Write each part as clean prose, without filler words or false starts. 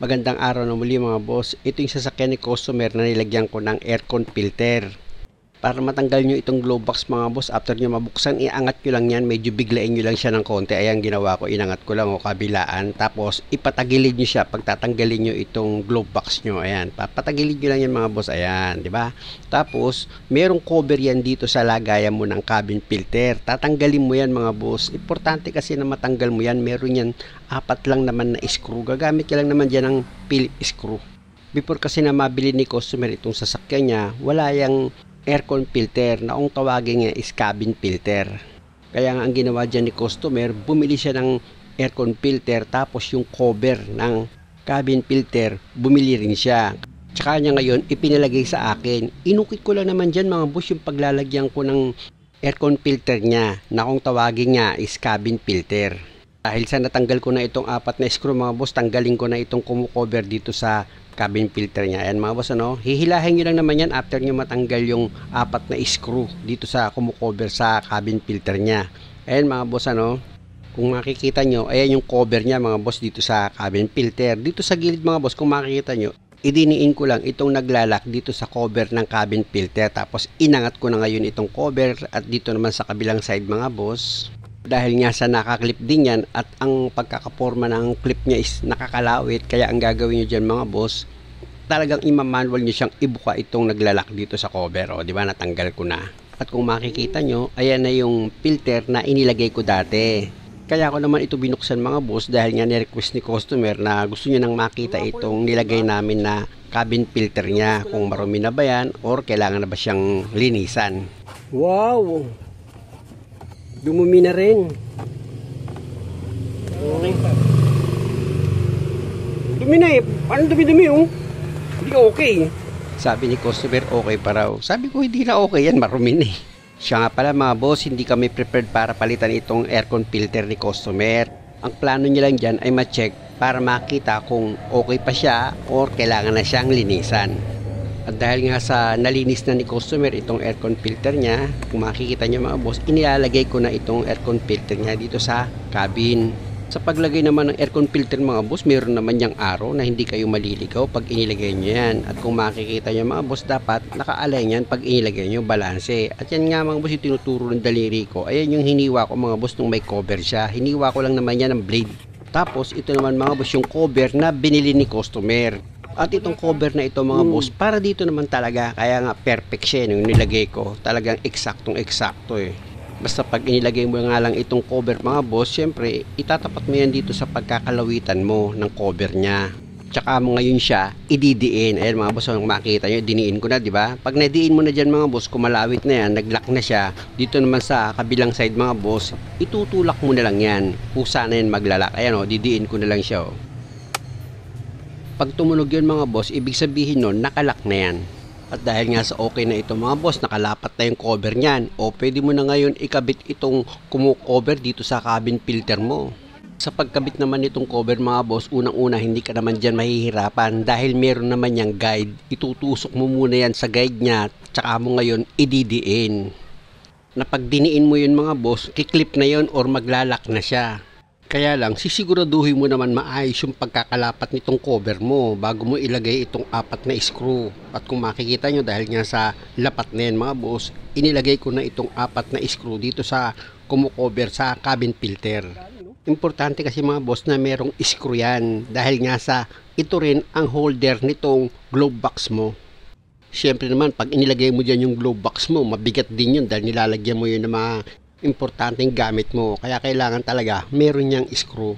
Magandang araw na muli mga boss. Ito yung sasakyan ni customer na nilagyan ko ng aircon filter. Para matanggal nyo itong glove box mga boss, after nyo mabuksan, iangat nyo lang yan. Medyo biglain nyo lang siya ng konti. Ayan ginawa ko, inangat ko lang o kabilaan. Tapos ipatagilid nyo siya pag tatanggalin nyo itong glove box nyo. Ayan, patagilid nyo lang yan mga boss. Ayan, di ba? Tapos merong cover yan dito sa lagayan mo ng cabin filter. Tatanggalin mo yan mga boss. Importante kasi na matanggal mo yan. Meron yan 4 lang naman na screw. Gagamit ka lang naman dyan ng Phillips screw. Before kasi na mabili ni customer itong sasakyan niya, wala yang aircon filter na ang tawagin niya is cabin filter. Kaya nga ang ginawa dyan ni customer, bumili siya ng aircon filter tapos yung cover ng cabin filter, bumili rin siya. Tsaka niya ngayon ipinalagay sa akin. Inukit ko lang naman dyan mga boss yung paglalagyan ko ng aircon filter niya na kung tawagin niya is cabin filter. Dahil sa natanggal ko na itong 4 na screw mga boss, tanggalin ko na itong kumukover dito sa cabin filter niya. Ayan mga boss, ano, hihilahin nyo lang naman yan after nyo matanggal yung 4 na screw dito sa kumukover sa cabin filter niya. Ayan mga boss, ano, kung makikita nyo, ayan yung cover niya mga boss dito sa cabin filter. Dito sa gilid mga boss, kung makikita nyo, idiniin ko lang itong naglalak dito sa cover ng cabin filter. Tapos inangat ko na ngayon itong cover at dito naman sa kabilang side mga boss. Dahil nga sa nakaklip din yan at ang pagkakaporma ng clip niya is nakakalawit, kaya ang gagawin nyo dyan mga boss, talagang imamanual nyo siyang ibuka itong naglalak dito sa cover. O diba, natanggal ko na. At kung makikita nyo, ayan na yung filter na inilagay ko dati. Kaya ako naman ito binuksan mga boss dahil nga ni-request ni customer na gusto niya nang makita itong nilagay namin na cabin filter niya, kung marumi na ba yan or kailangan na ba siyang linisan. Wow! Dumumi na rin. Okay. Dumi na eh. Paano dumi-dumi oh? Hindi okay. Sabi ni customer okay pa raw. Sabi ko hindi na okay yan, marumi na eh. Siya nga pala mga boss, hindi kami prepared para palitan itong aircon filter ni customer. Ang plano niya lang dyan ay ma-check para makita kung okay pa siya or kailangan na siyang linisan. At dahil nga sa nalinis na ni customer itong aircon filter niya, kung makikita nyo mga boss, inilalagay ko na itong aircon filter niya dito sa cabin. Sa paglagay naman ng aircon filter mga boss, mayroon naman yung arrow na hindi kayo maliligaw pag inilagay nyo yan. At kung makikita nyo mga boss, dapat naka-align yan pag inilagay nyo balanse. At yan nga mga boss yung tinuturo ng daliri ko. Ayan yung hiniwa ko mga boss nung may cover siya. Hiniwa ko lang naman yan ng blade. Tapos ito naman mga boss yung cover na binili ni customer. At itong cover na ito mga boss, para dito naman talaga, kaya nga perfect siya yung nilagay ko. Talagang eksaktong eksakto eh. Basta pag inilagay mo nga lang itong cover mga boss, syempre itatapat mo yan dito sa pagkakalawitan mo ng cover niya. Tsaka mo ngayon siya ididiin. Ayan mga boss, kung makita nyo, diniin ko na, di ba? Pag nadiin mo na dyan mga boss, kumalawit na yan, naglock na siya. Dito naman sa kabilang side mga boss, itutulak mo na lang yan. Kung sana yan maglalak. Ayan o, didiin ko na lang siya o. Pag tumunog yun mga boss, ibig sabihin nun, nakalak na yan. At dahil nga sa okay na ito mga boss, nakalapat na yung cover niyan. O pwede mo na ngayon ikabit itong kumukover dito sa cabin filter mo. Sa pagkabit naman itong cover mga boss, unang-una hindi ka naman dyan mahihirapan. Dahil meron naman yung guide, itutusok mo muna yan sa guide niya. Tsaka mo ngayon ididiin. Na pag diniin mo yun mga boss, kiklip na yun or maglalak na siya. Kaya lang, sisiguraduhin mo naman maayos yung pagkakalapat nitong cover mo bago mo ilagay itong 4 na screw. At kung makikita nyo, dahil nga sa lapat na yan mga boss, inilagay ko na itong 4 na screw dito sa kumukover sa cabin filter. Importante kasi mga boss na merong screw yan dahil nga sa ito rin ang holder nitong glove box mo. Siyempre naman, pag inilagay mo dyan yung glove box mo, mabigat din yun dahil nilalagyan mo yun ng mga importanteng gamit mo, kaya kailangan talaga meron niyang screw.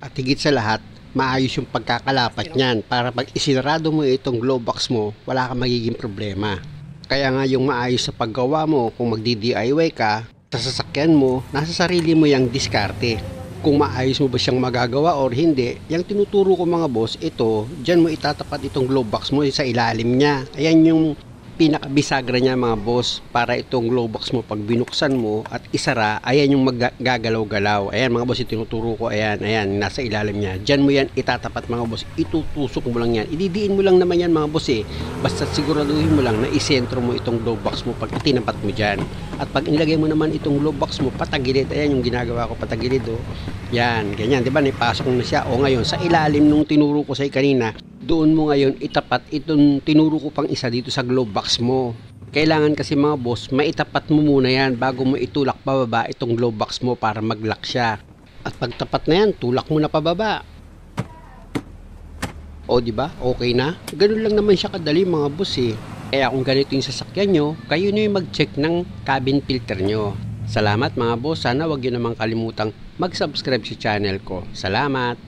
At higit sa lahat, maayos yung pagkakalapat niyan para pag isinarado mo itong glove box mo, wala kang magiging problema. Kaya nga yung maayos sa paggawa mo, kung magdi-DIY ka sa sasakyan mo, nasa sarili mo yung diskarte. Kung maayos mo ba siyang magagawa or hindi, yung tinuturo ko mga boss, ito, dyan mo itatapat itong glove box mo sa ilalim niya. Ayan yung pinakabisagra niya mga boss para itong glow box mo pag binuksan mo at isara, ayan yung maggagalaw-galaw. Ayan mga boss, itinuturo ko, ayan, nasa ilalim niya. Diyan mo yan itatapat mga boss, itutusok mo lang yan. Ididiin mo lang naman yan mga boss basta siguraduhin mo lang na isentro mo itong glow box mo pag itinapat mo dyan. At pag inilagay mo naman itong glow box mo patagilid, ayan yung ginagawa ko, patagilid Yan, ganyan, di ba? Naipasok na siya. O ngayon, sa ilalim nung tinuro ko sa'yo kanina, doon mo ngayon itapat itong tinuro ko pang isa dito sa glow box mo. Kailangan kasi mga boss, maitapat mo muna yan bago mo itulak pababa itong glow box mo para mag-lock siya. At pagtapat na yan, tulak mo na pababa. O di ba? Okay na? Ganun lang naman siya kadali mga boss Kaya kung ganito yung sasakyan nyo, kayo na yung mag-check ng cabin filter nyo. Salamat mga boss, sana wag nyo namang kalimutang mag-subscribe sa channel ko. Salamat!